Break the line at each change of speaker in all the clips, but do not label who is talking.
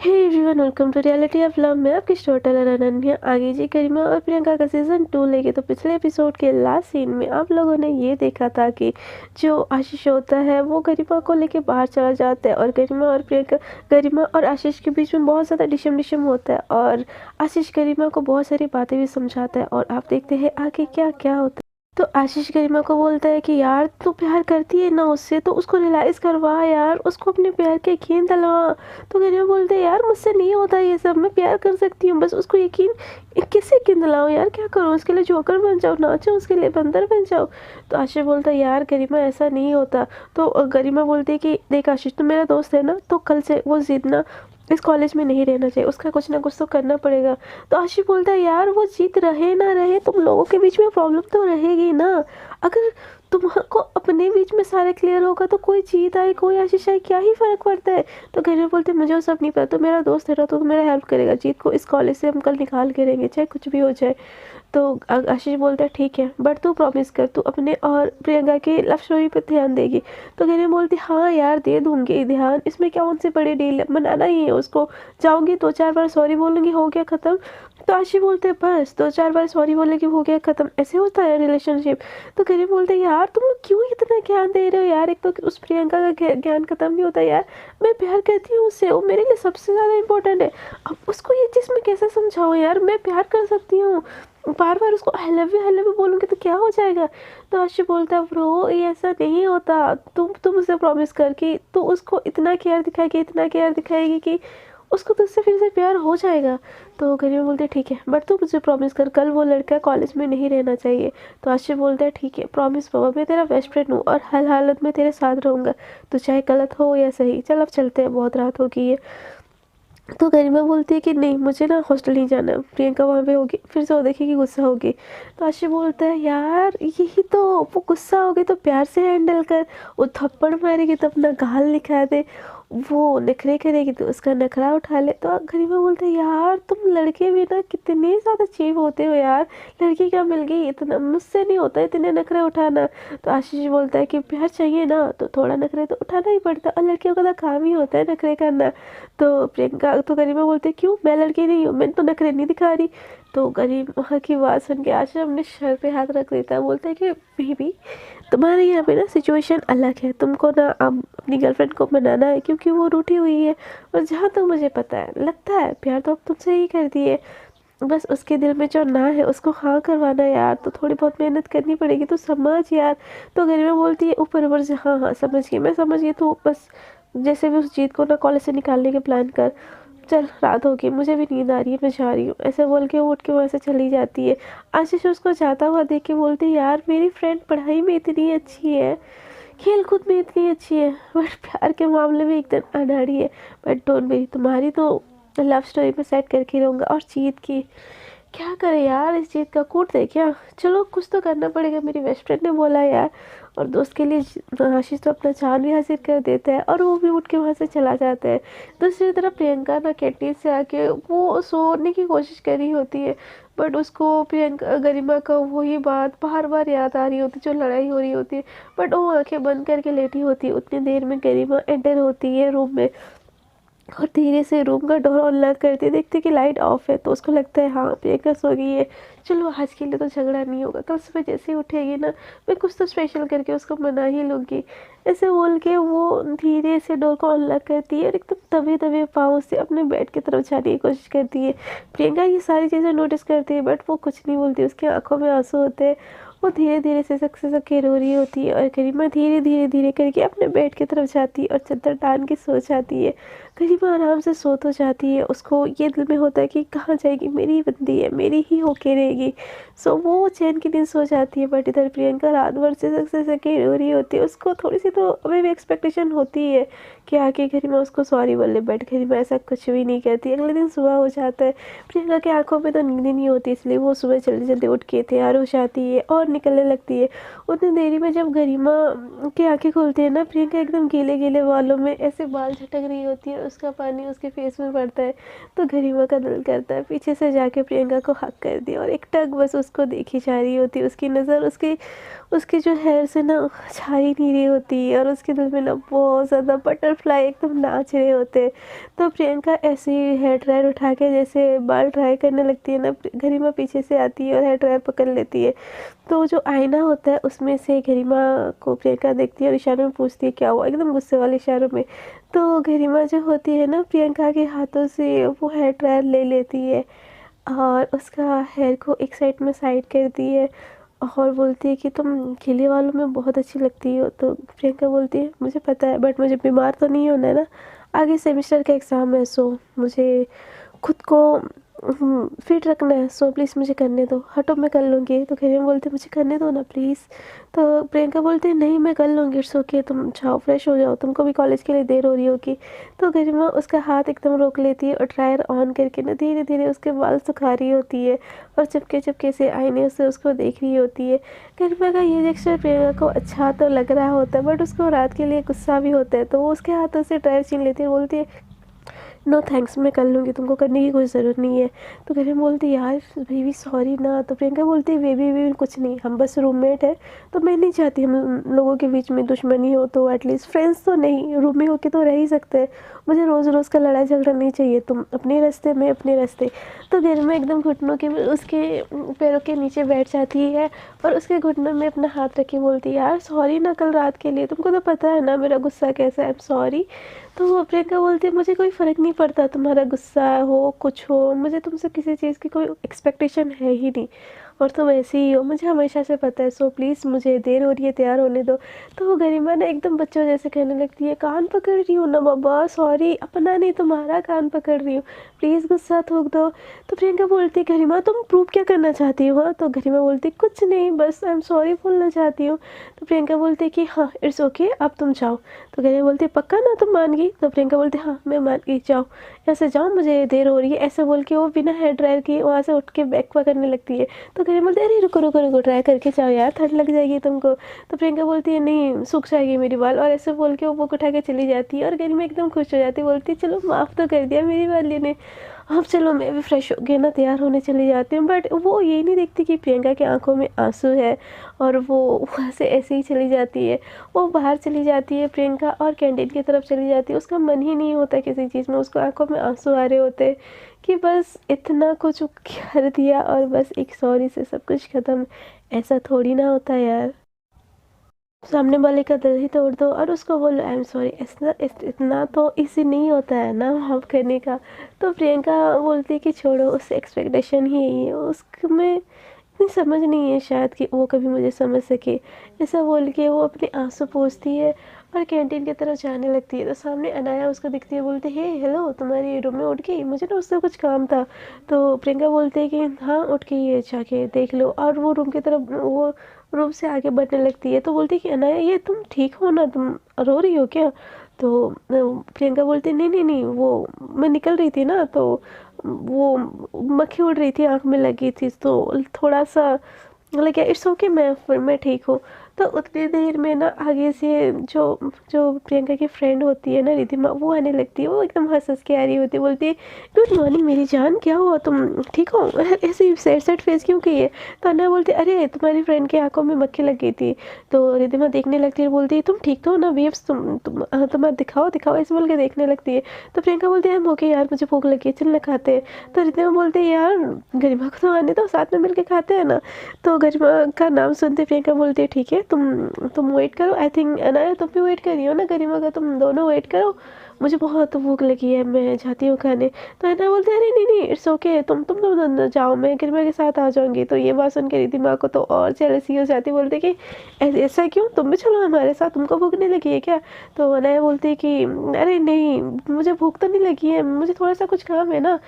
Hey everyone, welcome to reality of love में आपकी story teller Ananya. आगे जी करीमा और प्रियंका का सीजन 2 लेके तो पिछले एपिसोड के लास्ट सीन में आप लोगों ने ये देखा था कि जो आशीष होता है वो गरिमा को लेके बाहर चला जाता है और गरिमा और आशीष के बीच में बहुत ज़्यादा डिशम होता है और आशीष गरिमा को बहुत सारी बातें भी समझाता है। और आप देखते हैं आगे क्या क्या होता है। तो आशीष गरिमा को बोलता है कि यार तू प्यार करती है ना उससे, तो उसको रियलाइज़ करवा यार, उसको अपने प्यार के यकीन दिलवा। तो गरिमा बोलते हैं यार मुझसे नहीं होता ये सब, मैं प्यार कर सकती हूँ, बस उसको यकीन किससे यकीन दिलाऊँ यार, क्या करूँ, उसके लिए जोकर बन जाओ, नाचो उसके लिए बंदर बन जाओ। तो आशीष बोलता है यार गरिमा ऐसा नहीं होता। तो गरिमा बोलती है कि देख आशीष, तो मेरा दोस्त है ना, तो कल से वो जिद ना इस कॉलेज में नहीं रहना चाहिए, उसका कुछ ना कुछ तो करना पड़ेगा। तो आशीष बोलता है यार वो जीत रहे ना रहे, तुम लोगों के बीच में प्रॉब्लम तो रहेगी ना। अगर तुमको अपने बीच में सारा क्लियर होगा तो कोई जीत आए कोई आशीष आए क्या ही फर्क पड़ता है। तो घर बोलते मुझे वो सब नहीं पता, तो मेरा दोस्त है ना, तो मेरा हेल्प करेगा, जीत को इस कॉलेज से हम कल निकाल के रहेंगे चाहे कुछ भी हो जाए। तो आशीष बोलता है ठीक है, बट तू प्रॉमिस कर तू अपने और प्रियंका की लव स्टोरी पर ध्यान देगी। तो कहने बोलती हाँ यार दे दूंगी ध्यान, इसमें क्या उनसे बड़ी डील है, मनाना ही है उसको, जाऊंगी 2-4 बार सॉरी बोलूंगी हो गया ख़त्म। तो आशीष बोलते हैं बस 2-4 बार सॉरी बोलेगी हो गया ख़त्म, ऐसे होता है रिलेशनशिप। तो कहने बोलते हैं यार तुम लोग क्यों इतना ज्ञान दे रहे हो यार, एक तो उस प्रियंका का ज्ञान ख़त्म नहीं होता यार, मैं प्यार करती हूँ उससे, वो मेरे लिए सबसे ज़्यादा इंपॉर्टेंट है। अब उसको ये चीज़ मैं कैसे समझाऊँ यार, मैं प्यार कर सकती हूँ, बार बार उसको आई लव यू बोलूँगी तो क्या हो जाएगा। तो आशीष बोलता है ब्रो ये ऐसा नहीं होता, तुम उसे प्रॉमिस कर कि तो उसको इतना केयर दिखाएगी कि उसको तुझसे फिर से प्यार हो जाएगा। तो गरिमा बोलते ठीक है, बट तू मुझे प्रॉमिस कर कल वो लड़का कॉलेज में नहीं रहना चाहिए। तो आशीष बोलता है ठीक है प्रॉमिस बाबा, मैं तेरा बेस्ट फ्रेंड हूँ और हर हालत में तेरे साथ रहूँगा, तो चाहे गलत हो या सही, चल अब चलते हैं बहुत रात हो गई है। तो गरिमा बोलती है कि नहीं मुझे ना हॉस्टल नहीं जाना, प्रियंका वहाँ पे होगी फिर से वो देखेगी गुस्सा होगी। तो आशीष बोलता है यार यही तो, वो गुस्सा होगी तो प्यार से हैंडल कर, वो थप्पड़ मारेगी तो अपना गाल दिखा दे, वो नखरे करेगी तो उसका नखरा उठा ले। तो गरिमा बोलते हैं यार तुम लड़के भी ना कितने ज़्यादा चीप होते हो यार, लड़की क्या मिल गई, इतना मुझसे नहीं होता इतने नखरे उठाना। तो आशीष बोलता है कि प्यार चाहिए ना तो थोड़ा नखरे तो उठाना ही पड़ता है, और लड़कियों का तो काम ही होता है नखरे करना। तो गरिमा बोलते क्यों, मैं लड़की नहीं हूँ, मैंने तो नखरे नहीं दिखा रही। तो गरिमा की बात सुन के आशीष अपने सर पे हाथ रख देता है, बोलता है कि बेबी तुम्हारे यहाँ पे ना सिचुएशन अलग है, तुमको ना अब अपनी गर्लफ्रेंड को मनाना है क्योंकि वो रूठी हुई है, और जहाँ तक मुझे पता है लगता है प्यार तो अब तुमसे ही करती है, बस उसके दिल में जो ना है उसको हाँ करवाना है यार, तो थोड़ी बहुत मेहनत करनी पड़ेगी तो समझ यार। तो गरिमा बोलती है ऊपर ऊपर से हाँ हाँ समझ गई, मैं समझ गई, तो बस जैसे भी उस जीत को ना कॉलेज से निकालने के प्लान कर, चल रात होगी मुझे भी नींद आ रही है मैं जा रही हूँ, ऐसे बोल के वो उठ के वहाँ से चली जाती है। आशीष उसको जाता हुआ देख के बोलती है यार मेरी फ्रेंड पढ़ाई में इतनी अच्छी है, खेल कूद में इतनी अच्छी है, बट प्यार के मामले में एकदम अनाड़ी है। बट डोंट वरी, तुम्हारी तो लव स्टोरी में सेट करके रहूँगा। और जीत की क्या करे यार, इस जीत का कूट दे क्या, चलो कुछ तो करना पड़ेगा, मेरी बेस्ट फ्रेंड ने बोला यार। और दोस्त के लिए आशीष तो अपना जान भी हासिल कर देता है और वो भी उठ के वहाँ से चला जाता है। दूसरी तरफ प्रियंका ना कैंटीन से आके वो सोने की कोशिश कर रही होती है, बट उसको प्रियंका गरिमा का वही बात बार बार याद आ रही होती जो लड़ाई हो रही होती है। बट वो आंखें बंद करके लेटी होती है, उतनी देर में गरिमा एंटर होती है रूम में और धीरे से रूम का डोर अनलॉक करती है, देखती है कि लाइट ऑफ है। तो उसको लगता है हाँ प्रियंका सो गई है, चलो आज के लिए तो झगड़ा नहीं होगा, कल सुबह जैसे ही उठेगी ना मैं कुछ तो स्पेशल करके उसको मना ही लूँगी। ऐसे बोल के वो धीरे से डोर को अनलॉक करती है और एकदम दबे दबे पाँव से अपने बेड की तरफ जाने की कोशिश करती है। प्रियंका ये सारी चीज़ें नोटिस करती है बट वो कुछ नहीं बोलती, उसकी आंखों में आंसू होते हैं, वो धीरे धीरे से के रो रही होती है। और गरिमा धीरे धीरे धीरे करके अपने बेड की तरफ जाती है और चद्दर टान के सो जाती है। गरिमा आराम से सो तो जाती है, उसको ये दिल में होता है कि कहाँ जाएगी, मेरी ही बंदी है, मेरी ही होके रहेगी। सो वो चैन की नींद सो जाती है। बट इधर प्रियंका रात भर से के रो रही होती है, उसको थोड़ी सी तो अभी भी एक्सपेक्टेशन होती है कि आके गरिमा उसको सॉरी बोले, बट गरिमा ऐसा कुछ भी नहीं कहती। अगले दिन सुबह हो जाता है, प्रियंका की आंखों में तो नींद ही नहीं होती, इसलिए वो सुबह जल्दी जल्दी उठ के तैयार हो जाती है और निकलने लगती है। उतनी देरी में जब गरिमा की आंखें खुलती है ना, प्रियंका एकदम गीले गीले बालों में ऐसे बाल झटक रही होती है, उसका पानी उसके फेस में पड़ता है। तो गरिमा का दिल करता है पीछे से जाके प्रियंका को हक कर दिया और एक टक बस उसको देखी जा रही होती है। उसकी नज़र उसकी उसके जो हेयर से ना छा ही नहीं रही होती और उसके दिल में ना बहुत ज़्यादा बटरफ्लाई एकदम नाच रहे होते। तो प्रियंका ऐसे ही हेयर ड्रायर उठा के जैसे बाल ड्राई करने लगती है ना, गरिमा पीछे से आती है और हेयर ड्रायर पकड़ लेती है। तो जो आईना होता है उसमें से गरिमा को प्रियंका देखती है और इशारों में पूछती है क्या हुआ, एकदम गुस्से वाले इशारों में। तो गरिमा जो होती है ना, प्रियंका के हाथों से वो हेयर ड्रायर ले लेती है और उसका हेयर को एक साइड में साइड करती है और बोलती है कि तुम गीले बालों में बहुत अच्छी लगती हो। तो प्रियंका बोलती है मुझे पता है, बट मुझे बीमार तो नहीं होना है ना, आगे सेमेस्टर का एग्ज़ाम है, सो मुझे खुद को फिट रखना है, सो प्लीज़ मुझे करने दो, हटो मैं कर लूँगी। तो गरिमा बोलती है मुझे करने दो ना प्लीज़। तो प्रियंका बोलती है नहीं मैं कर लूँगी, इट्स ओके, तुम जाओ फ्रेश हो जाओ, तुमको भी कॉलेज के लिए देर हो रही होगी। तो गरिमा उसका हाथ एकदम रोक लेती है और ड्रायर ऑन करके ना धीरे धीरे उसके बाल सुखा रही होती है और चुपके चुपके से आईने से उसको देख रही होती है। गरिमा का ये जेस्चर प्रियंका को अच्छा तो लग रहा होता है, बट उसको रात के लिए गुस्सा भी होता है। तो वो उसके हाथों से ड्रायर छीन लेती है, बोलती है नो थैंक्स मैं कर लूँगी, तुमको करने की कोई ज़रूरत नहीं है। तो गरिमा बोलती है यार बेबी सॉरी ना। तो प्रियंका बोलती है बेबी बेबी कुछ नहीं, हम बस रूममेट है, तो मैं नहीं चाहती हम लोगों के बीच में दुश्मनी हो, तो एटलीस्ट फ्रेंड्स तो नहीं, रूम में होके तो रह ही सकते हैं, मुझे रोज़ रोज़ का लड़ाई झगड़ा नहीं चाहिए, तुम अपने रास्ते मैं अपने रास्ते। तो गरिमा एकदम घुटनों के उसके पैरों के नीचे बैठ जाती है और उसके घुटनों में अपना हाथ रखी बोलती है यार सॉरी ना कल रात के लिए, तुमको तो पता है ना मेरा गुस्सा कैसा है, आई एम सॉरी। तो प्रियंका बोलती है मुझे कोई फ़र्क नहीं पड़ता तुम्हारा गुस्सा हो कुछ हो, मुझे तुमसे किसी चीज़ की कोई एक्सपेक्टेशन है ही नहीं और तुम ऐसे ही हो, मुझे हमेशा से पता है, सो प्लीज़ मुझे देर हो रही है तैयार होने दो। तो वो गरिमा ना एकदम बच्चों जैसे कहने लगती है कान पकड़ रही हूँ ना बाबा, सॉरी अपना नहीं तुम्हारा कान पकड़ रही हूँ, प्लीज़ गुस्सा थूक दो। तो प्रियंका बोलती है गरिमा तुम प्रूव क्या करना चाहती हो? हाँ, तो गरिमा बोलती कुछ नहीं, बस आई एम सॉरी बोलना चाहती हूँ। तो प्रियंका बोलती है कि हाँ इट्स ओके अब तुम जाओ। तो गरिमा बोलती है पक्का ना तुम मान गई? तो प्रियंका बोलती है हाँ मैं मान गई, जाओ यहाँ से जाओ, मुझे देर हो रही है। ऐसे बोल के वो बिना हेयर ड्रायर के वहाँ से उठ के बैग पकड़ने लगती है। तो गरिमा बोलती है अरे रुको रुको रुको, ड्राई करके जाओ यार, ठंड लग जाएगी तुमको। तो प्रियंका बोलती है नहीं सूख जाएगी मेरी बाल, और ऐसे बोल के वो बुक उठा के चली जाती है और गरिमा एकदम खुश हो जाती है, बोलती है चलो माफ़ तो कर दिया मेरी वाली ने, अब चलो मैं भी फ्रेश हो गई ना, तैयार होने चली जाती हूँ। बट वो ये नहीं देखती कि प्रियंका की आंखों में आंसू है और वो वहाँ से ऐसे ही चली जाती है। वो बाहर चली जाती है प्रियंका और कैंटीन की तरफ चली जाती है, उसका मन ही नहीं होता किसी चीज़ में, उसको आंखों में आंसू आ रहे होते हैं कि बस इतना कुछ कर दिया और बस एक सॉरी से सब कुछ ख़त्म। ऐसा थोड़ी ना होता यार, सामने वाले का दिल ही तोड़ दो और उसको बोलो आई एम सॉरी, इतना तो इजी नहीं होता है ना माफ़ करने का। तो प्रियंका बोलती है कि छोड़ो, उससे एक्सपेक्टेशन ही यही है, उसमें इतनी समझ नहीं है शायद कि वो कभी मुझे समझ सके। ऐसा बोल के वो अपने आंसू पोंछती है और कैंटीन की तरफ जाने लगती है। तो सामने अनाया उसको दिखती है, बोलती है हे हेलो तुम्हारी रूम में उठ गई, मुझे ना उससे कुछ काम था। तो प्रियंका बोलती है कि हाँ उठ गई है, जाके देख लो, और वो रूम की तरफ वो रूम से आगे बढ़ने लगती है। तो बोलती है कि अनाया ये तुम ठीक हो ना, तुम रो रही हो क्या? तो प्रियंका बोलती है नहीं नहीं नहीं, वो मैं निकल रही थी ना, तो वो मक्खी उड़ रही थी आँख में लगी थी, तो थोड़ा सा लगा इट्स ओके, मैं ठीक हूँ। तो उतनी देर में ना आगे से जो जो प्रियंका की फ्रेंड होती है ना रिधिमा, वो आने लगती है, वो एकदम हंस हंस के आ रही होती है, बोलती है गुड मॉर्निंग मेरी जान, क्या हुआ तुम ठीक हो, ऐसे सैड सैड फेस क्यों की है? तो अन्ना बोलती है अरे तुम्हारी फ्रेंड की आंखों में मक्खी लग गई थी। तो रिधिमा देखने लगती है, बोलती है तुम ठीक तो हो ना बेब्स, तुम्हारा दिखाओ दिखाओ, ऐसे बोल के देखने लगती है। तो प्रियंका बोलती है ओके यार मुझे भूख लगी है, चल ना खाते हैं। तो रिधिमा बोलती है यार गरिमा को तो आने दो, साथ में मिलके खाते हैं ना। तो गरिमा का नाम सुनते प्रियंका बोलती है ठीक है, तुम वेट करो, आई थिंक अनाया तुम भी वेट कर रही हो ना गरिमा का, तुम दोनों वेट करो, मुझे बहुत भूख लगी है, मैं जाती हूँ खाने। तो अनाया बोलती है अरे नहीं नहीं इट्स ओके, तुम दोनों जाओ, मैं गरिमा के साथ आ जाऊँगी। तो ये बात सुन के रिधिमा को तो और जेलसी हो जाती, बोलती कि ऐसा क्यों, तुम भी चलो हमारे साथ, तुमको भूख नहीं लगी है क्या? तो अनाया बोलती है कि अरे नहीं मुझे भूख तो नहीं लगी है, मुझे थोड़ा सा कुछ काम है ना,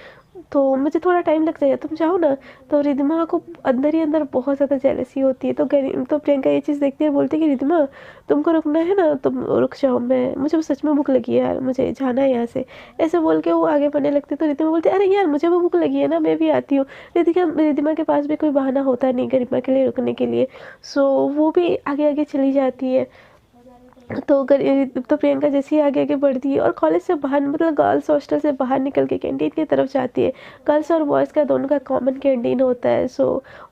तो मुझे थोड़ा टाइम लग जाएगा, तुम जाओ ना। तो रिद्धिमा को अंदर ही अंदर बहुत ज़्यादा जेलसी होती है। तो प्रियंका ये चीज़ देखती है, बोलती है कि रिद्धिमा तुमको रुकना है ना, तुम रुक जाओ, मैं मुझे सच में भूख लगी है यार, मुझे जाना है यहाँ से। ऐसे बोल के वो आगे बढ़ने लगती है। तो रिद्धिमा बोलती है अरे यार मुझे भी भूख लगी है ना, मैं भी आती हूँ। रिद्धिमा के पास भी कोई बहाना होता नहीं गरिमा के लिए रुकने के लिए। सो वो भी आगे आगे चली जाती है। तो प्रियंका जैसे ही आगे आगे बढ़ती है और कॉलेज से बाहर, मतलब गर्ल्स हॉस्टल से बाहर निकल के कैंटीन की तरफ जाती है। गर्ल्स और बॉयज़ का दोनों का कॉमन कैंटीन होता है। सो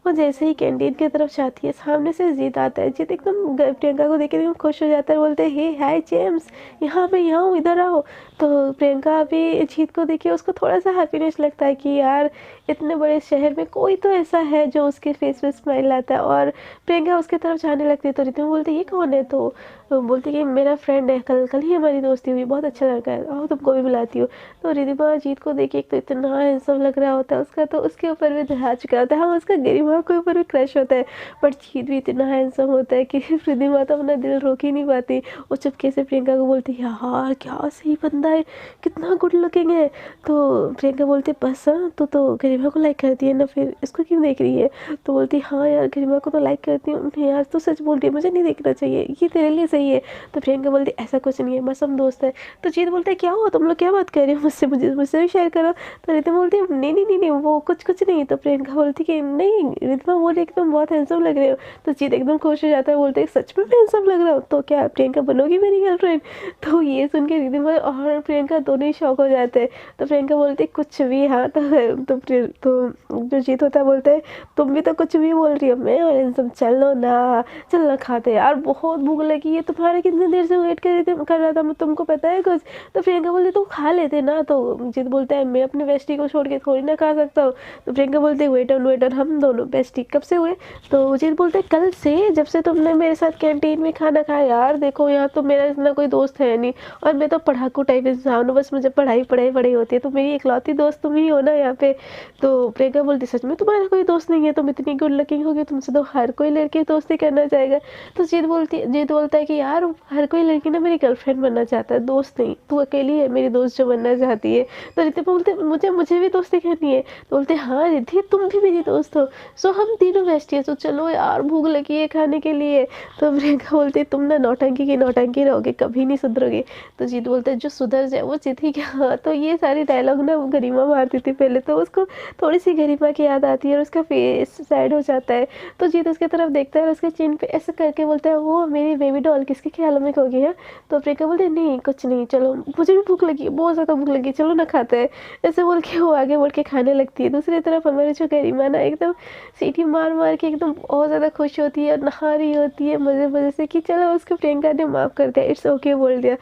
वो जैसे ही कैंटीन की तरफ जाती है, सामने से जीत आता है। जीत एकदम प्रियंका को देख के एकदम खुश हो जाता है, बोलते हैं हे हाय जेम्स, यहाँ मैं यहाँ हूँ, इधर आओ। तो प्रियंका भी जीत को देखिए, उसको थोड़ा सा हैप्पीनेस लगता है कि यार इतने बड़े शहर में कोई तो ऐसा है जो उसके फेस पे स्माइल लाता है। और प्रियंका उसकी तरफ जाने लगती है। तो रितिमा बोलती है ये कौन है? तो बोलती है कि मेरा फ्रेंड है, कल कल ही हमारी दोस्ती हुई, बहुत अच्छा लड़का है, आओ तुमको भी बुलाती हूँ। तो रिद्धिमा जीत को देखिए, एक तो इतना हैंडसम लग रहा होता है उसका, तो उसके ऊपर भी दहा चुका होता है। हाँ, उसका गरिमा के ऊपर भी क्रश होता है, बट जीत भी इतना हैंडसम होता है कि रिद्धिमा तो अपना दिल रोक ही नहीं पाती। वो चुपके से प्रियंका को बोलती है यार क्या सही बंदा है, कितना गुड लुकिंग है। तो प्रियंका बोलती है बस हाँ, तो गरिमा को लाइक करती है ना, फिर इसको क्यों देख रही है? तो बोलती है हाँ यार गरिमा को तो लाइक करती हूँ। यार तो सच बोल रही है, मुझे नहीं देखना चाहिए, ये तेरे लिए सही है। तो प्रियंका बोलती ऐसा कुछ नहीं है, बस हम दोस्त हैं। तो जीत बोलते है क्या हुआ, तुम लोग क्या बात कर रहे हो मुझसे, मुझसे भी शेयर करो। तो रितिमा बोलती है नहीं नहीं नहीं नहीं, वो कुछ नहीं। तो प्रियंका बोलती कि नहीं, रितिमा बोल रही तुम बहुत हैंडसम लग रहे हो। तो जीत एकदम खुश हो जाता है, बोलते है सच में मैं हैंडसम लग रहा हूँ, तो क्या प्रियंका बनोगी मेरी गर्लफ्रेंड? तो ये सुन के रितिमा और प्रियंका दोनों ही शौक हो जाते हैं। तो प्रियंका बोलती है कुछ भी, हाँ तो जो जीत होता है बोलते है तुम भी तो कुछ भी बोल रही हो, मैं और हैंडसम, चलो ना खाते यार, बहुत भूख लगी है, तुम्हारे कितने देर से वेट कर रहा था मैं, तुमको पता है कुछ? तो प्रियंका बोलती तू खा लेते ना। तो जीत बोलता है मैं अपने बेस्टी को छोड़ के थोड़ी ना खा सकता हूँ। तो प्रियंका बोलती है वेट ऑन, हम दोनों बेस्टी कब से हुए? तो जीत बोलते हैं कल से, जब से तुमने मेरे साथ कैंटीन में खाना खाया। यार देखो यहाँ तो मेरा इतना कोई दोस्त है नहीं, और मैं तो पढ़ाकू टाइप इंसान हूँ, बस मुझे पढ़ाई होती है, तो मेरी इकलौती दोस्त तुम ही हो ना यहाँ पे। तो प्रियंका बोलती सच में तुम्हारा कोई दोस्त नहीं है, तुम इतनी गुड लुकिंग होगी, तुमसे तो हर कोई लड़की दोस्ती करना चाहेगा। तो जीत बोलता है कि यार हर कोई लड़की ना मेरी गर्लफ्रेंड बनना चाहता है, दोस्त नहीं, तू अकेली है मेरी दोस्त जो बनना चाहती है। तो रितिमा बोलते मुझे भी दोस्ती करनी है। तो बोलते हाँ रिद्धि तुम भी मेरी दोस्त हो, सो हम तीनों बेस्टी है, तो चलो यार भूख लगी है खाने के लिए। तो प्रियंका बोलती तुम ना नौटंकी की नौटंकी रहोगे, कभी नहीं सुधरोगे। तो जीत बोलते जो सुधर जाए वो जीत ही क्या। तो ये सारी डायलॉग ना वो गरिमा मारती थी पहले, तो उसको थोड़ी सी गरिमा की याद आती है और उसका फेस सैड हो जाता है। तो जीत उसकी तरफ देखता है और उसके चिन पे ऐसे करके बोलता है वो मेरी बेबी डॉल किसके ख्यालों में खो गई है? तो प्रियंका बोलती नहीं कुछ नहीं, चलो मुझे भी भूख लगी, बहुत ज़्यादा भूख लगी, चलो ना खाते हैं। ऐसे बोल के वो आगे बढ़ के खाने लगती है। दूसरी तरफ हमारी जो गरिमा ना एकदम सीटी मार मार के एकदम बहुत ज़्यादा खुश होती है और नहा रही होती है मज़े मज़े से कि चलो उसको प्रियंका ने माफ़ कर दिया, इट्स ओके बोल दिया।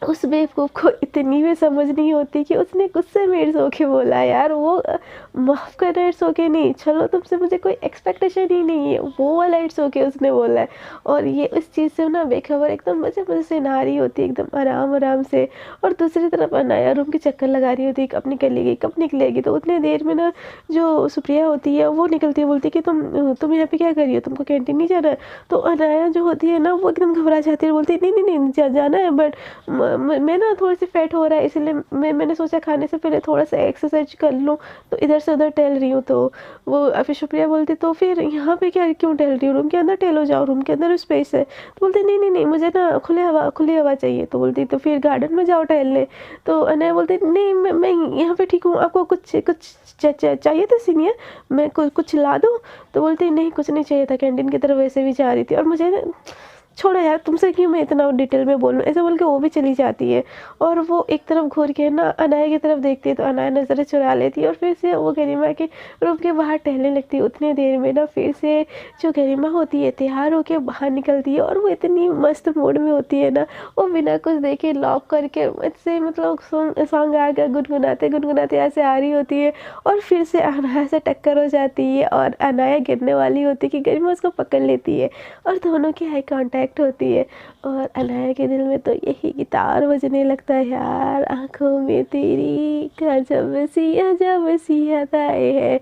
उस बेवकूफ़ को इतनी भी समझ नहीं होती कि उसने गुस्से में इट्स ओके बोला। यार वो माफ़ करना इट्स ओके नहीं, चलो तुमसे मुझे कोई एक्सपेक्टेशन ही नहीं है, वो वाला इट्स ओके उसने बोला है। और ये उस चीज़ से ना बेखबर एकदम मज़े मज़े से नहा रही होती है, एकदम आराम आराम से। और दूसरी तरफ अनाया रूम के चक्कर लगा रही होती है, कब निकलेगी कब निकलेगी। तो उतने देर में ना जो सुप्रिया होती है वो निकलती है, बोलती है कि तुम यहाँ पे क्या कर रही हो, तुमको कैंटीन नहीं जाना है? तो अनाया जो होती है ना वो एकदम घबरा जाती है, बोलती है नहीं नहीं नहीं जाना है, बट मैं ना थोड़ी सी फैट हो रहा है, इसलिए मैंने सोचा खाने से पहले थोड़ा सा एक्सरसाइज कर लूँ, तो इधर से उधर टहल रही हूँ। तो वो फिर शुक्रिया बोलती तो फिर यहाँ पे क्या क्यों टहल रही हूँ, रूम के अंदर टहलो जाओ, रूम के अंदर स्पेस है। तो बोलते नहीं नहीं नहीं मुझे ना खुली हवा चाहिए। तो बोलती तो फिर गार्डन में जाओ टहलने। तो अनया बोलती नहीं मैं यहाँ पे ठीक हूँ, आपको कुछ कुछ चाहिए था सीनियर, मैं कुछ ला दूँ? तो बोलती नहीं कुछ नहीं चाहिए था, कैंटीन की तरफ वैसे भी जा रही थी और मुझे ना छोड़ो यार तुमसे क्यों मैं इतना डिटेल में बोलूँ, ऐसे बोल के वो भी चली जाती है। और वो एक तरफ घूर के ना अनाया की तरफ देखती है, तो अनाया नज़रें चुरा लेती है और फिर से वो गरिमा के रूम के बाहर टहलने लगती है। उतनी देर में ना फिर से जो गरिमा होती है तैयार होके बाहर निकलती है और वो इतनी मस्त मूड में होती है ना, वो बिना कुछ देखे लॉक करके मुझसे मतलब सॉन्ग आकर गुनगुनाते गुनगुनाते ऐसे आ रही होती है और फिर से अनाया से टक्कर हो जाती है और अनाया गिरने वाली होती है कि गरिमा उसको पकड़ लेती है और दोनों की आई कांटेक्ट होती है। और अनाया के दिल में तो यही गिटार बजने लगता है, यार आंखों में तेरी अजब सी अदाएं है।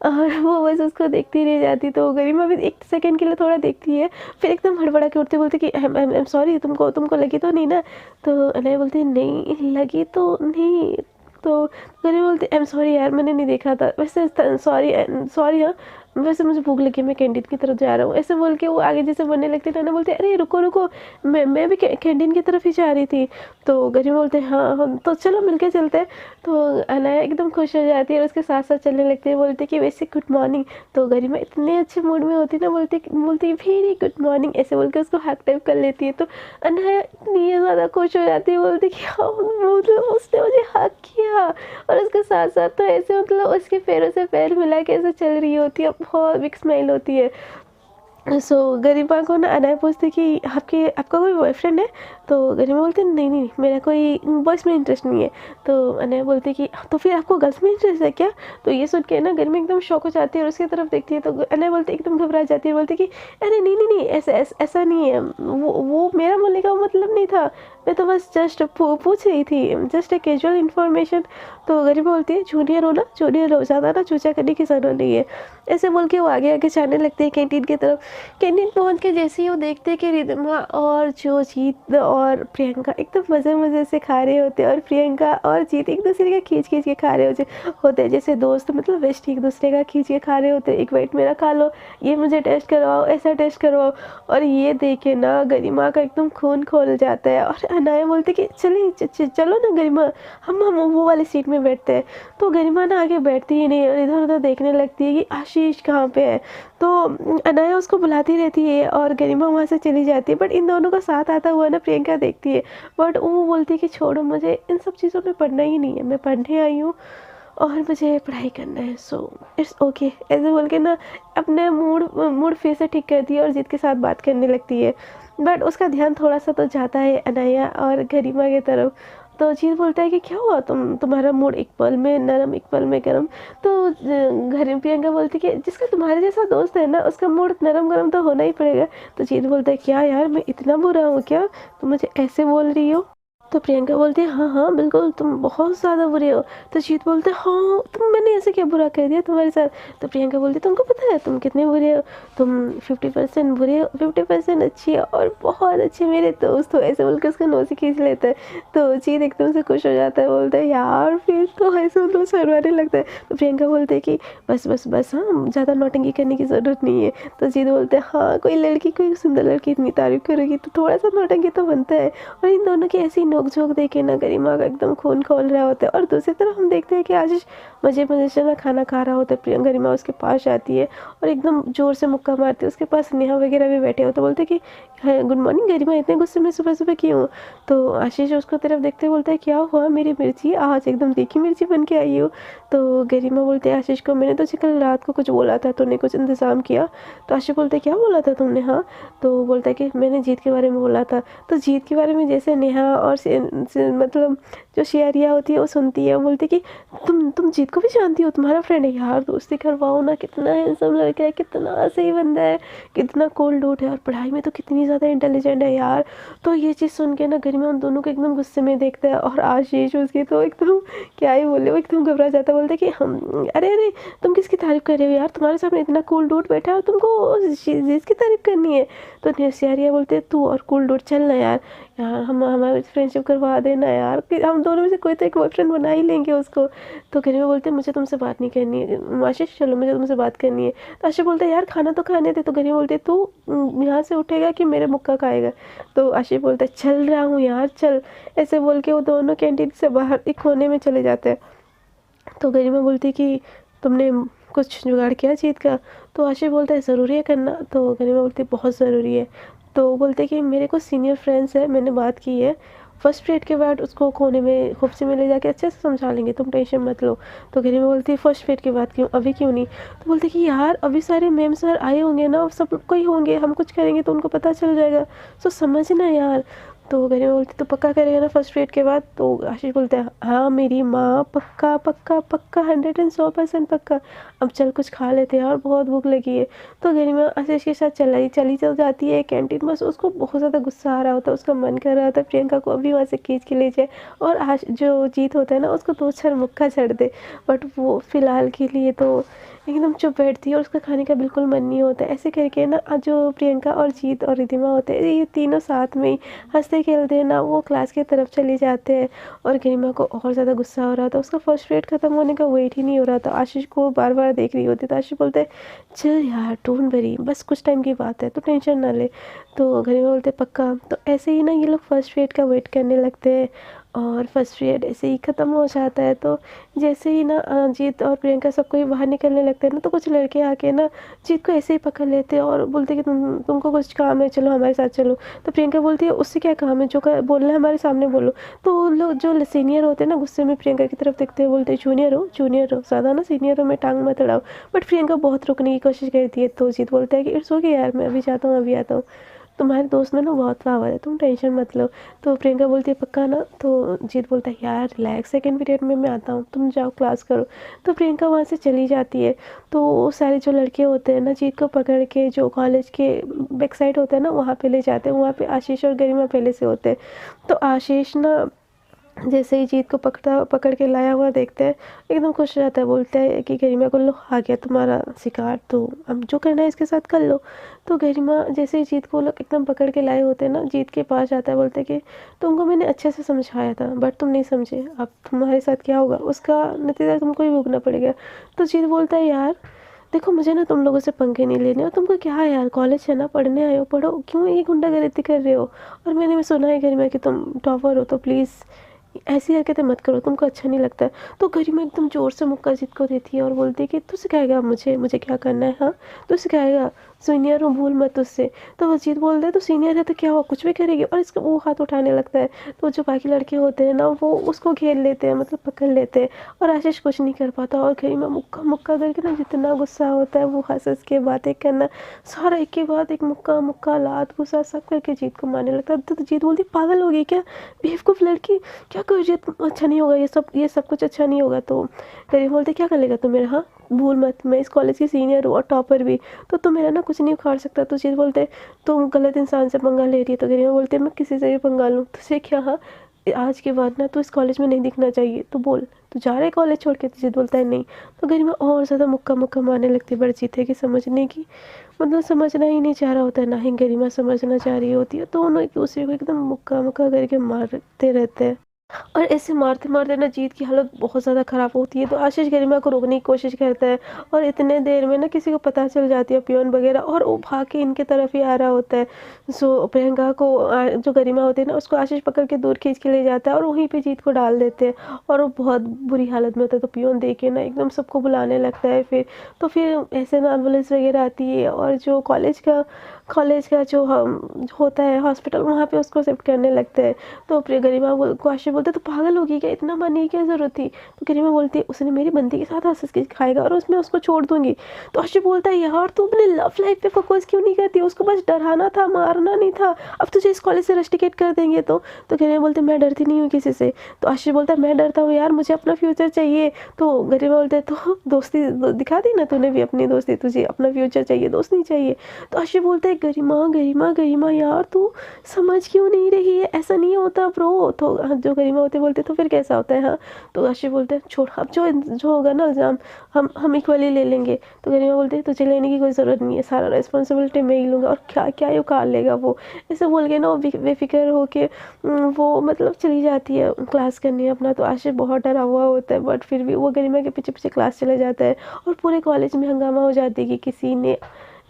और वो बस उसको देखती रह जाती। तो गरिमा भी एक सेकंड के लिए थोड़ा देखती है, फिर एकदम हड़बड़ा के उठती बोलती कि आई एम सॉरी, तुमको लगी तो नहीं ना? तो अनाया बोलती नहीं लगी तो नहीं, तो गरिमा बोलती आई एम सॉरी यार, मैंने नहीं देखा था, वैसे सॉरी सॉरी हाँ, वैसे मुझे भूख लगी, मैं कैंटीन की तरफ जा रहा हूँ। ऐसे बोल के वो आगे जैसे बढ़ने लगती है, तो बोलते अरे रुको रुको, मैं भी कैंटीन की तरफ ही जा रही थी। तो गरिमा बोलते हाँ हम तो चलो मिलके चलते हैं। तो अनाया एकदम खुश हो जाती है और उसके साथ साथ चलने लगती है, बोलती कि वैसे गुड मॉर्निंग। तो गरिमा इतने अच्छे मूड में होती है ना, बोलती बोलती वेरी गुड मॉर्निंग, ऐसे बोल के उसको हक टाइप कर लेती है। तो अनाया इतनी ज़्यादा खुश हो जाती है, बोलती कि हाँ मतलब उसने मुझे हक किया। और उसके साथ साथ तो ऐसे मतलब उसके पैरों से पैर मिला के ऐसे चल रही होती है, बहुत बिग स्माइल होती है। सो गरिमा को ना अनाया पूछती कि आपका कोई बॉयफ्रेंड है? तो गरिमा बोलती नहीं नहीं मेरा कोई बॉयज़ में इंटरेस्ट नहीं है। तो अनाया बोलती कि तो फिर आपको गर्ल्स में इंटरेस्ट है क्या? तो ये सुन के ना गरिमा एकदम शॉक हो जाती है और उसकी तरफ देखती है। तो अनाया बोलती एकदम घबरा जाती है, बोलती कि अरे नहीं नहीं नहीं ऐसा नहीं है, वो मेरा बोलने का मतलब नहीं था, मैं तो बस जस्ट पूछ रही थी, जस्ट ए कैजुअल इन्फॉर्मेशन। तो गरिमा बोलती है जूनियर हो ना, जूनियर हो, ज़्यादा ना चूचा करने की ज़रूरत नहीं है। ऐसे बोल के वो आगे आगे जाने लगते हैं कैंटीन की तरफ। कैंटीन पहुंच के जैसे ही वो देखते हैं कि रिद्धिमा और जो जीत और प्रियंका एकदम मज़े मज़े से खा रहे होते हैं, और प्रियंका और जीत एक दूसरे का खींच खींच के खा रहे होते हैं, जैसे दोस्त मतलब बेस्ट एक दूसरे का खींच के खा रहे होते हैं, एक बाइट मेरा खा लो, ये मुझे टेस्ट करवाओ, ऐसा टेस्ट करवाओ। और ये देखे ना गरिमा का एकदम खून खोल जाता है, और अनाया बोलते कि चलो ना गरिमा, हम वो वाली सीट में बैठते हैं। तो गरिमा ना आगे बैठती ही नहीं और इधर उधर देखने लगती है कि आशीष कहाँ पे है। तो अनाया उसको बुलाती रहती है और गरिमा वहाँ से चली जाती है, बट इन दोनों का साथ आता हुआ ना प्रियंका देखती है, बट वो बोलती है कि छोड़ो, मुझे इन सब चीज़ों में पढ़ना ही नहीं है, मैं पढ़ने आई हूँ और मुझे पढ़ाई करना है, सो इट्स ओके, ऐसे बोल के ना अपने मूड फिर से ठीक करती है और जीत के साथ बात करने लगती है। बट उसका ध्यान थोड़ा सा तो जाता है अनाया और गरिमा की तरफ। तो जीत बोलता है कि क्या हुआ, तुम्हारा मूड एक पल में नरम एक पल में गर्म। तो घर प्रियंका बोलती कि जिसका तुम्हारे जैसा दोस्त है ना, उसका मूड नरम गरम तो होना ही पड़ेगा। तो जीत बोलता है क्या यार, मैं इतना बुरा हूँ क्या, तुम मुझे ऐसे बोल रही हो? तो प्रियंका बोलती है हाँ हाँ बिल्कुल, तुम बहुत ज़्यादा बुरे हो। तो जीत बोलते हैं हाँ मैंने ऐसे क्या बुरा कर दिया तुम्हारे साथ? तो प्रियंका बोलती है तुमको पता है तुम कितने बुरे हो, तुम 50% बुरे हो, 50% अच्छी हो और बहुत अच्छे मेरे दोस्त हो, ऐसे बोल के उसका नोसी खींच लेता है। तो जीत एकदम से खुश हो जाता है, बोलता है यार फिर तो ऐसे मतलब शर्माने लगता है। तो प्रियंका बोलते है कि बस बस बस हाँ, ज़्यादा नौटंकी करने की ज़रूरत नहीं है। तो जीत बोलते हैं हाँ, कोई सुंदर लड़की इतनी तारीफ करेगी तो थोड़ा सा नौटंकी तो बनता है। और इन दोनों की ऐसी नोकझोंक देखे ना गरिमा का एकदम खून खोल रहा होता है। और दूसरी तरफ हम देखते हैं कि आशीष मजे मजे से ना खाना खा रहा होता है, गरिमा उसके पास आती है और एकदम जोर से मुक्का मारती है। उसके पास नेहा वगैरह भी बैठे होते, बोलते कि गुड मॉर्निंग गरिमा, इतने गुस्से में सुबह सुबह क्यों? तो आशीष उसको तरफ देखते बोलता है क्या हुआ मेरी मिर्ची, आज एकदम तीखी मिर्ची बन के आई हो। तो गरिमा बोलते हैं आशीष को मैंने तुझे कल रात को कुछ बोला था, तूने कुछ इंतज़ाम किया? तो आशीष बोलते क्या बोला था तुमने? हाँ, तो बोलता है कि मैंने जीत के बारे में बोला था। तो जीत के बारे में जैसे नेहा और मतलब जो शेयरिया होती है वो सुनती है, वो बोलती कि तुम जीत को भी जानती हो, तुम्हारा फ्रेंड है? यार दोस्ती करवाओ ना, कितना हैंडसम लड़का है, कितना सही बंदा है, कितना कोल्ड डूड है और पढ़ाई में तो कितनी ज़्यादा इंटेलिजेंट है यार। तो ये चीज़ सुन के ना गरिमा उन दोनों को एकदम गुस्से में देखता है, और आशीष उसकी तो एकदम क्या ही बोले, वो एकदम घबरा जाता है, बोलते कि हम अरे तुम किसकी तारीफ कर रहे हो यार, तुम्हारे सामने इतना कूल डूड बैठा है और तुमको जिसकी तारीफ करनी है? तो शेयरिया बोलते तू और कूल डूड चल ना यार, हम हमारी फ्रेंडशिप करवा देना यार, फिर हम दोनों में से कोई तो एक बॉयफ्रेंड बना ही लेंगे उसको। तो गरिमा बोलते मुझे तुमसे बात नहीं करनी है आशीष, चलो मुझे तुमसे बात करनी है। तो आशीष बोलते यार खाना तो खाने दे। तो गरिमा बोलते तू यहाँ से उठेगा कि मेरे मुक्का खाएगा? तो आशीष बोलता है चल रहा हूँ यार चल, ऐसे बोल के वो दोनों कैंटीन से बाहर एक कोने में चले जाते हैं। तो गरिमा बोलती कि तुमने कुछ जुगाड़ किया जीत का? तो आशीष बोलता है ज़रूरी है करना? तो गरिमा बोलती बहुत ज़रूरी है। तो बोलते कि मेरे को सीनियर फ्रेंड्स है, मैंने बात की है, फर्स्ट पीरियड के बाद उसको कोने में खुफसी में ले जाके अच्छे से समझा लेंगे, तुम टेंशन मत लो। तो गरिमा बोलती फर्स्ट पीरियड के बाद क्यों, अभी क्यों नहीं? तो बोलते कि यार अभी सारे मैम सर आए होंगे ना, सब कोई होंगे, हम कुछ करेंगे तो उनको पता चल जाएगा, तो समझना यार। तो गरिमा बोलती तो पक्का करेगा ना फर्स्ट पीरियड के बाद? तो आशीष बोलते हैं हाँ मेरी माँ, पक्का पक्का पक्का 100% पक्का। अब चल कुछ खा लेते हैं और बहुत भूख लगी है। तो गरिमा आशीष के साथ चली चल जाती है कैंटीन। बस उसको बहुत ज़्यादा गुस्सा आ रहा होता है, उसका मन कर रहा होता है प्रियंका को अभी वहाँ से खींच के ले जाए और जो जीत होता है ना उसको 2 मुक्का चढ़ दे, बट वो फ़िलहाल के लिए तो एकदम चुप बैठती है और उसका खाने का बिल्कुल मन नहीं होता। ऐसे करके ना जो प्रियंका और जीत और रिधिमा होते हैं, ये तीनों साथ में ही हंसते खेलते खेलते ना वो क्लास की तरफ चले जाते हैं और गरिमा को और ज़्यादा गुस्सा हो रहा था। उसका फर्स्ट पीरियड ख़त्म होने का वेट ही नहीं हो रहा था। आशीष को बार बार देख रही होती तो आशीष बोलते हैं चल यार डोंट वरी, बस कुछ टाइम की बात है तो टेंशन ना ले। तो गरिमा बोलते पक्का। तो ऐसे ही ना ये लोग फर्स्ट पीरियड का वेट करने लगते हैं और फर्स्ट पीरियड ऐसे ही ख़त्म हो जाता है। तो जैसे ही ना जीत और प्रियंका सब कोई बाहर निकलने लगते हैं ना, तो कुछ लड़के आके ना जीत को ऐसे ही पकड़ लेते हैं और बोलते कि तुमको कुछ काम है, चलो हमारे साथ चलो। तो प्रियंका बोलती है उससे क्या काम है, जो बोलना है हमारे सामने बोलो। तो वो लोग जो सीनियर होते हैं ना गुस्से में प्रियंका की तरफ देखते हैं, बोलते जूनियर हो ज़्यादा ना सीनियरों में टांग मत अड़ाओ। बट प्रियंका बहुत रोकने की कोशिश करती है। तो जीत बोलता है कि इट्स ओके यार, मैं अभी जाता हूँ, अभी आता हूँ, तुम्हारे दोस्त में ना बहुत पावर है, तुम टेंशन मत लो। तो प्रियंका बोलती है पक्का ना। तो जीत बोलता है यार रिलैक्स, सेकंड पीरियड में मैं आता हूँ, तुम जाओ क्लास करो। तो प्रियंका वहाँ से चली जाती है। तो वो सारे जो लड़के होते हैं ना जीत को पकड़ के जो कॉलेज के बैक साइड होता है ना वहाँ पे ले जाते हैं। वहाँ पे आशीष और गरिमा पहले से होते हैं। तो आशीष ना जैसे ही जीत को पकड़ के लाया हुआ देखते हैं एकदम खुश रहता है। बोलता है कि गरिमा को लो आ गया तुम्हारा शिकार, तो अब जो करना है इसके साथ कर लो। तो गरिमा जैसे ही जीत को लोग एकदम पकड़ के लाए होते हैं ना जीत के पास जाता है। बोलते है कि तुमको मैंने अच्छे से समझाया था बट तुम नहीं समझे, अब तुम्हारे साथ क्या होगा उसका नतीजा तुमको ही भोगना पड़ेगा। तो जीत बोलता है यार देखो मुझे ना तुम लोगों से पंखे नहीं लेने, और तुमको क्या है यार, कॉलेज है ना, पढ़ने आए हो, पढ़ो, क्यों ये गुंडागर्दी कर रहे हो। और मैंने भी सुना है गरिमा कि तुम टॉपर हो, तो प्लीज़ ऐसी हरकतें मत करो, तुमको अच्छा नहीं लगता है। तो गरिमा एकदम ज़ोर से मुक्का जीत को देती है और बोलती है कि तू सिखाएगा मुझे मुझे क्या करना है, हाँ तू सिखाएगा, सीनियर हूँ भूल मत उससे। तो वो जीत बोलता है तो सीनियर है तो क्या हुआ, कुछ भी करेगी। और इसका वो हाथ उठाने लगता है। तो जो बाकी लड़के होते हैं ना वो उसको घेर लेते हैं, मतलब पकड़ लेते हैं। और आशीष कुछ नहीं कर पाता और गरिमा मुक्का मुक्का करके ना जितना गुस्सा होता है वो हंस हंस के बातें करना, सारा एक के बाद एक मुक्का मुक्का लात गुस्सा सब करके जीत को मारने लगता है। तो जीत बोलती पागल हो गई क्या, बेवकूफ़ लड़की, क्या कर रही है, अच्छा नहीं होगा ये सब कुछ अच्छा नहीं होगा। तो गरिमा बोलते क्या कर लेगा तू मेरा, हाँ भूल मत मैं इस कॉलेज की सीनियर हूँ और टॉपर भी, तो तू मेरा ना कुछ नहीं उखाड़ सकता। तो जीत बोलते तुम गलत इंसान से पंगा ले रही है। तो गरिमा बोलते मैं किसी से भी पंगा लूँ तुझे क्या, हाँ आज के बाद ना तू इस कॉलेज में नहीं दिखना चाहिए, तो बोल तू जा रहा है कॉलेज छोड़ के। तो जीत बोलता है नहीं। तो गरिमा और ज़्यादा मुक्का मुक्का मारने लगती है। बट जीत है कि समझने की मतलब समझना ही नहीं चाह रहा होता है, ना ही गरिमा समझना चाह रही होती है। तो उन्होंने एक दूसरे को एकदम मुक्का मुक्का करके मारते रहते हैं। और ऐसे मारते मारते ना जीत की हालत बहुत ज़्यादा ख़राब होती है। तो आशीष गरिमा को रोकने की कोशिश करता है और इतने देर में ना किसी को पता चल जाती है, पियोन वगैरह, और वो भाग के इनके तरफ ही आ रहा होता है। सो प्रियंका को जो गरिमा होती है ना उसको आशीष पकड़ के दूर खींच के ले जाता है और वहीं पे जीत को डाल देते हैं और वो बहुत बुरी हालत में होता है। तो पियोन देख के ना एकदम सबको बुलाने लगता है। फिर ऐसे ना एम्बुलेंस वगैरह आती है और जो कॉलेज का जो होता है हॉस्पिटल वहाँ पे उसको शिफ्ट करने लगते हैं। तो गरिमा को आशीष बोलते तो पागल होगी क्या, इतना मरने की क्या ज़रूरत थी। तो गरिमा बोलती है उसने मेरी बंदी के साथ हंस के खाएगा और उसमें उसको छोड़ दूंगी। तो आशीष बोलता है यार तू अपने लव लाइफ पे फोकस क्यों नहीं करती, उसको बस डराना था, मारना नहीं था, अब तुझे इस कॉलेज से रस्टिकेट कर देंगे। तो गरिमा बोलते मैं डरती नहीं हूँ किसी से। तो आशीष बोलता है मैं डरता हूँ यार, मुझे अपना फ्यूचर चाहिए। तो गरिमा बोलते तो दोस्ती दिखा दी ना तूने भी अपनी दोस्ती, तुझे अपना फ्यूचर चाहिए, दोस्त नहीं चाहिए। तो आशीष बोलते है गरिमा गरिमा गरिमा यार तू समझ क्यों नहीं रही है, ऐसा नहीं होता ब्रो। तो जो गरिमा होते बोलते तो फिर कैसा होता है, हाँ। तो आशीष बोलते हैं छोड़, अब जो होगा ना इल्ज़ाम हम इक्वली ले लेंगे। तो गरिमा बोलते हैं तुझे लेने की कोई ज़रूरत नहीं है, सारा रिस्पॉन्सिबिलिटी मैं ही लूँगा, और क्या क्या ये उखाड़ लेगा वो। ऐसे बोल के ना वो बेफिक्र होके वो मतलब चली जाती है क्लास करने अपना। तो आशीष बहुत डरा हुआ होता है बट फिर भी वो गरिमा के पीछे पीछे क्लास चला जाता है और पूरे कॉलेज में हंगामा हो जाती है कि किसी ने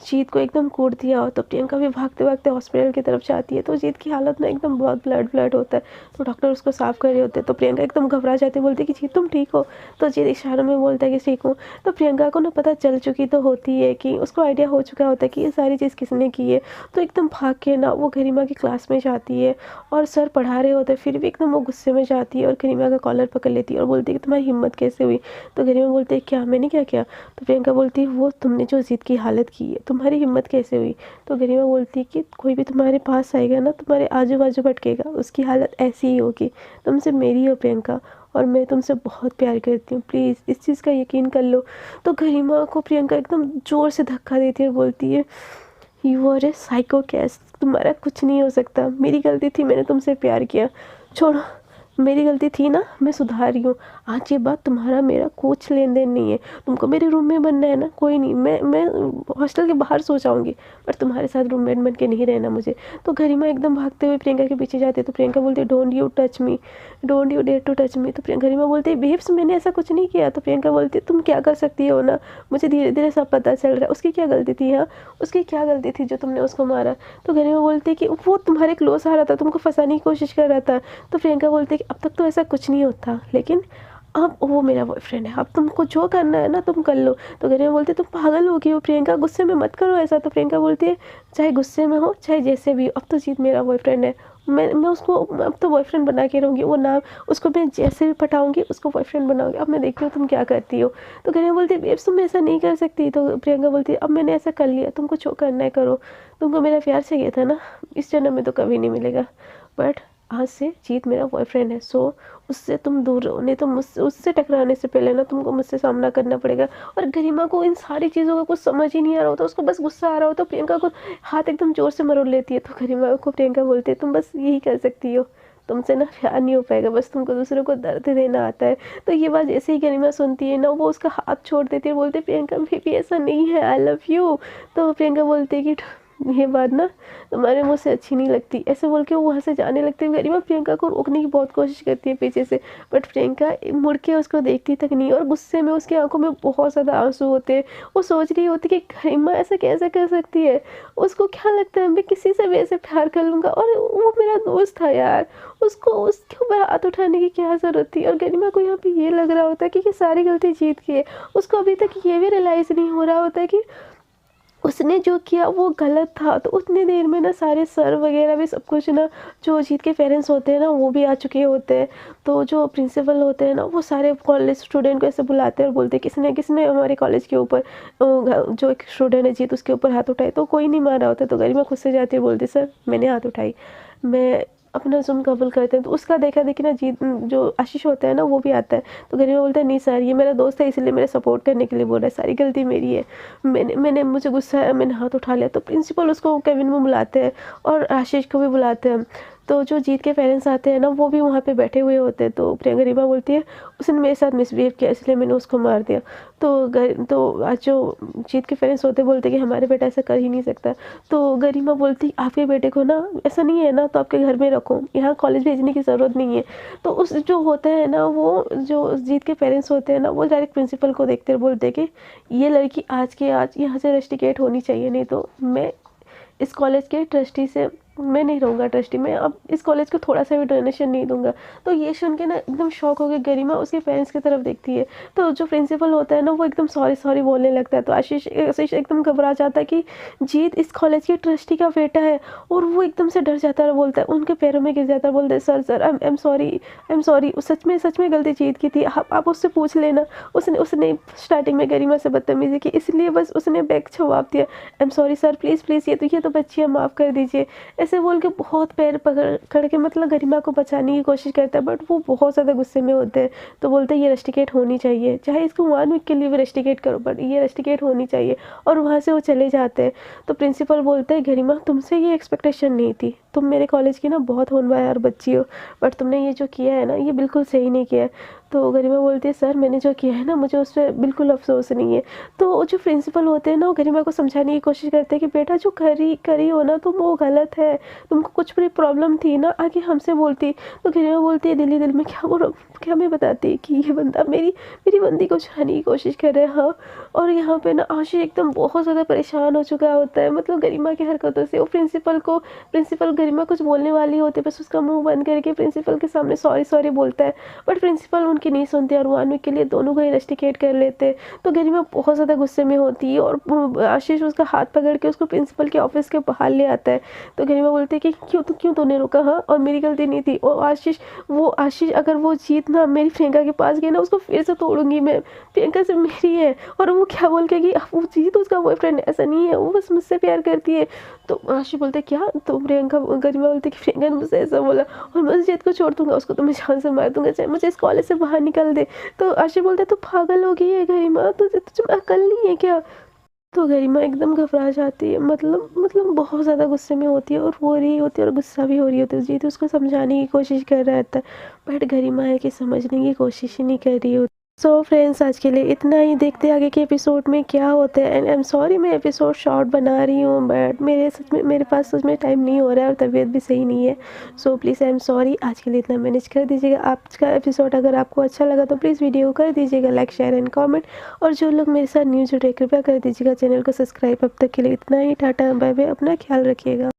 जीत को एकदम कूट दिया हो। तो प्रियंका भी भागते भागते हॉस्पिटल की तरफ जाती है। तो जीत की हालत में एकदम बहुत ब्लड होता है। तो डॉक्टर उसको साफ कर रहे होते हैं। तो प्रियंका एकदम घबरा जाती है, बोलती है कि जीत तुम ठीक हो। तो जीत इशारों में बोलता है कि ठीक हूँ। तो प्रियंका को ना पता चल चुकी तो होती है कि उसको आइडिया हो चुका होता है कि ये सारी चीज़ किसने की है। तो एकदम भाग के ना वो गरिमा की क्लास में जाती है और सर पढ़ा रहे होते हैं फिर भी एकदम वो गुस्से में जाती है और गरिमा का कॉलर पकड़ लेती है और बोलती है कि तुम्हारी हिम्मत कैसे हुई। तो गरिमा बोलती है क्या, मैंने क्या किया। तो प्रियंका बोलती है वो तुमने जो जीत की हालत की है, तुम्हारी हिम्मत कैसे हुई। तो गरिमा बोलती है कि कोई भी तुम्हारे पास आएगा ना, तुम्हारे आजू बाजू भटकेगा, उसकी हालत ऐसी ही होगी। तुम सिर्फ मेरी हो प्रियंका, और मैं तुमसे बहुत प्यार करती हूँ, प्लीज़ इस चीज़ का यकीन कर लो। तो गरिमा को प्रियंका एकदम ज़ोर से धक्का देती है और बोलती है यू आर ए साइको कैस, तुम्हारा कुछ नहीं हो सकता, मेरी गलती थी, मैंने तुमसे प्यार किया, छोड़ो मेरी गलती थी ना, मैं सुधार रही हूँ। आज ये बात तुम्हारा मेरा कुछ लेन देन नहीं है। तुमको मेरे रूम में बनना है ना, कोई नहीं, मैं हॉस्टल के बाहर सो जाऊँगी, पर तुम्हारे साथ रूममेट बन के नहीं रहना मुझे। तो गरिमा एकदम भागते हुए प्रियंका के पीछे जाती है। तो प्रियंका बोलती है don't you touch me, don't you dare to touch me. तो गरिमा बोलती है बेब्स मैंने ऐसा कुछ नहीं किया। तो प्रियंका बोलती है तुम क्या कर सकती हो ना, मुझे धीरे धीरे सब पता चल रहा है। उसकी क्या गलती थी? हाँ, उसकी क्या गलती थी जो तुमने उसको मारा? तो गरिमा बोलती है कि वो तुम्हारे क्लोज आ रहा था, तुमको फंसाने की कोशिश कर रहा था। तो प्रियंका बोलती है कि अब तक तो ऐसा कुछ नहीं होता, लेकिन अब वो मेरा बॉयफ्रेंड है, अब तुमको जो करना है ना तुम कर लो। तो गरिमा बोलती है तुम पागल हो गई हो प्रियंका, गुस्से में मत करो ऐसा। तो प्रियंका बोलती है चाहे गुस्से में हो चाहे जैसे भी हो, अब तो जीत मेरा बॉयफ्रेंड है। मैं उसको अब तो बॉयफ्रेंड बना के रहूँगी। वो नाम उसको मैं जैसे भी पटाऊँगी उसको बॉयफ्रेंड बनाऊँगी। अब मैं देखती हूँ तुम क्या करती हो। तो गरिमा बोलती है बेब्स तुम ऐसा नहीं कर सकती। तो प्रियंका बोलती है अब मैंने ऐसा कर लिया, तुमको जो करना है करो। तुमको मेरा प्यार चाहिए था ना, इस जन्म में तो कभी नहीं मिलेगा, बट आज से जीत मेरा बॉयफ्रेंड है। सो उससे तुम दूर रहो, नहीं तो मुझसे उससे टकराने से पहले ना तुमको मुझसे सामना करना पड़ेगा। और गरिमा को इन सारी चीज़ों का कुछ समझ ही नहीं आ रहा होता, उसको बस गुस्सा आ रहा होता। प्रियंका को हाथ एकदम जोर से मरोड़ लेती है। तो गरिमा को प्रियंका बोलती है तुम बस यही कर सकती हो, तुमसे ना प्यार नहीं हो पाएगा, बस तुमको दूसरों को दर्द देना आता है। तो ये बात जैसे ही गरिमा सुनती है ना, वो उसका हाथ छोड़ देती है, बोलती है प्रियंका बेबी ऐसा नहीं है, आई लव यू। तो प्रियंका बोलती है कि ये बात ना तुम्हारे मुँह से अच्छी नहीं लगती, ऐसे बोल के वो वहाँ से जाने लगती है। गरिमा प्रियंका को रोकने की बहुत कोशिश करती है पीछे से, बट प्रियंका मुड़ के उसको देखती तक नहीं, और गुस्से में उसकी आंखों में बहुत ज़्यादा आंसू होते हैं। वो सोच रही होती कि गरिमा ऐसा कैसे कर सकती है, उसको क्या लगता है मैं किसी से भी ऐसे प्यार कर लूँगा, और वो मेरा दोस्त था यार, उसको उसके ऊपर हाथ उठाने की क्या ज़रूरत थी। और गरिमा को यहाँ पे ये लग रहा होता है कि ये सारी गलती जीत की है। उसको अभी तक ये भी रियलाइज़ नहीं हो रहा होता है कि उसने जो किया वो गलत था। तो उतनी देर में ना सारे सर वगैरह भी सब कुछ ना, जो जीत के पेरेंट्स होते हैं ना वो भी आ चुके होते हैं। तो जो प्रिंसिपल होते हैं ना वो सारे कॉलेज स्टूडेंट को ऐसे बुलाते हैं और बोलते हैं किसने किसने हमारे कॉलेज के ऊपर जो एक स्टूडेंट है जीत उसके ऊपर हाथ उठाए। तो कोई नहीं मारा होता। तो गरिमा खुद से जाती है, बोलती सर मैंने हाथ उठाई, मैं अपना जुर्म कबूल करते हैं। तो उसका देखा देखी ना जीत जो आशीष होता है ना वो भी आता है। तो गरिमा बोलता है नहीं सर ये मेरा दोस्त है इसलिए मेरे सपोर्ट करने के लिए बोल रहा है, सारी गलती मेरी है, मैंने मुझे गुस्सा आया मैंने हाथ उठा लिया। तो प्रिंसिपल उसको केबिन में बुलाते हैं और आशीष को भी बुलाते हैं। तो जो जीत के पेरेंट्स आते हैं ना वो भी वहाँ पे बैठे हुए होते हैं। तो गरिमा बोलती है उसने मेरे साथ मिसबिहेव किया इसलिए मैंने उसको मार दिया। तो आज जो जीत के पेरेंट्स होते बोलते कि हमारे बेटा ऐसा कर ही नहीं सकता। तो गरिमा बोलती आपके बेटे को ना ऐसा नहीं है ना तो आपके घर में रखो, यहाँ कॉलेज भेजने की ज़रूरत नहीं है। तो उस जो होता है ना वो जो जीत के पेरेंट्स होते हैं ना वो डायरेक्ट प्रिंसिपल को देखते बोलते कि ये लड़की आज के आज यहाँ से रस्टिकेट होनी चाहिए, नहीं तो मैं इस कॉलेज के ट्रस्टी से मैं नहीं रहूँगा ट्रस्टी में, अब इस कॉलेज को थोड़ा सा भी डोनेशन नहीं दूंगा। तो ये सुन के ना एकदम शॉक हो गई गरिमा, उसके पेरेंट्स की तरफ देखती है। तो जो प्रिंसिपल होता है ना वो एकदम सॉरी सॉरी बोलने लगता है। तो आशीष एकदम घबरा जाता है कि जीत इस कॉलेज की ट्रस्टी का बेटा है, और वो एकदम से डर जाता है, बोलता है उनके पैरों में गिर जाता है, बोलता है sir I am sorry, I am sorry, सच में गलती जीत की थी, आप उससे पूछ लेना, उसने स्टार्टिंग में गरिमा से बदतमीजी की इसलिए बस उसने बैक जवाब दिया, आई am sorry sir please please ये तो बच्ची है माफ़ कर दीजिए। ऐसे बोल के बहुत पैर पकड़ के मतलब गरिमा को बचाने की कोशिश करता है, बट वो बहुत ज़्यादा गुस्से में होते हैं। तो बोलते हैं ये रस्टिकेट होनी चाहिए, चाहे इसको 1 वीक के लिए भी रस्टिकेट करो बट ये रस्टिकेट होनी चाहिए, और वहाँ से वो चले जाते हैं। तो प्रिंसिपल बोलते हैं गरिमा तुमसे ये एक्सपेक्टेशन नहीं थी, तुम मेरे कॉलेज की ना बहुत होनहार बच्ची हो, बट तुमने ये जो किया है ना ये बिल्कुल सही नहीं किया है। तो गरिमा बोलती है सर मैंने जो किया है ना मुझे उस पर बिल्कुल अफसोस नहीं है। तो जो प्रिंसिपल होते हैं ना वो गरिमा को समझाने की कोशिश करते हैं कि बेटा जो करी हो ना तुम वो गलत है, तुमको कुछ भी प्रॉब्लम थी ना आगे हमसे बोलती। तो गरिमा बोलती है दिल में क्या मैं बताती कि ये बंदा मेरी बंदी को छुड़ाने की कोशिश कर रहा है। हाँ, और यहाँ पे ना आशीष एकदम बहुत ज़्यादा परेशान हो चुका होता है मतलब गरिमा की हरकतों से। वो प्रिंसिपल गरिमा कुछ बोलने वाली होती है, बस उसका मुंह बंद करके प्रिंसिपल के सामने सॉरी बोलता है, बट प्रिंसिपल उनकी नहीं सुनते और 1 वीक के लिए दोनों को इन्वेस्टिगेट कर लेते। तो गरिमा बहुत ज़्यादा गुस्से में होती है और आशीष उसका हाथ पकड़ के उसको प्रिंसिपल के ऑफिस के बाहर ले आता है। तो गरिमा बोलती है कि क्यों तूने रोका, हाँ और मेरी गलती नहीं थी। और आशीष अगर वो जीत ना मेरी प्रियंका के पास गई ना उसको फिर से तोड़ूंगी मैं, प्रियंका से मेरी है। और वो क्या बोल के कि वो जीत उसका बॉयफ्रेंड ऐसा नहीं है, वो बस मुझसे प्यार करती है। तो आशीष बोलते क्या, तो गरिमा बोलती कि प्रियंका ने मुझसे ऐसा बोला और मैं उस जीत को छोड़ दूंगा, उसको तो मैं जान से मार दूंगा, चाहे मुझे इस कॉलेज से बाहर निकाल दे। तो आशीष बोलते तू पागल हो गई है गरिमा, तुझे अकल नहीं है क्या। तो गरिमा एकदम घबरा जाती है, मतलब बहुत ज़्यादा गुस्से में होती है और रो रही होती है और गुस्सा भी हो रही होती है। जीत उसको समझाने की कोशिश कर रहा था, बट गरिमा है कि समझने की कोशिश ही नहीं कर रही होती। सो फ्रेंड्स, आज के लिए इतना ही। देखते हैं आगे के एपिसोड में क्या होता है। एंड आई एम सॉरी मैं एपिसोड शॉर्ट बना रही हूँ, बट मेरे पास सच में टाइम नहीं हो रहा है और तबीयत भी सही नहीं है। So please I am sorry, आज के लिए इतना मैनेज कर दीजिएगा। आज का एपिसोड अगर आपको अच्छा लगा तो प्लीज़ वीडियो को कर दीजिएगा लाइक, शेयर एंड कॉमेंट। और जो लोग मेरे साथ न्यू जुड़े कृपया कर दीजिएगा चैनल को सब्सक्राइब। अब तक के लिए इतना ही। टाटा बाय बाय, अपना ख्याल रखिएगा।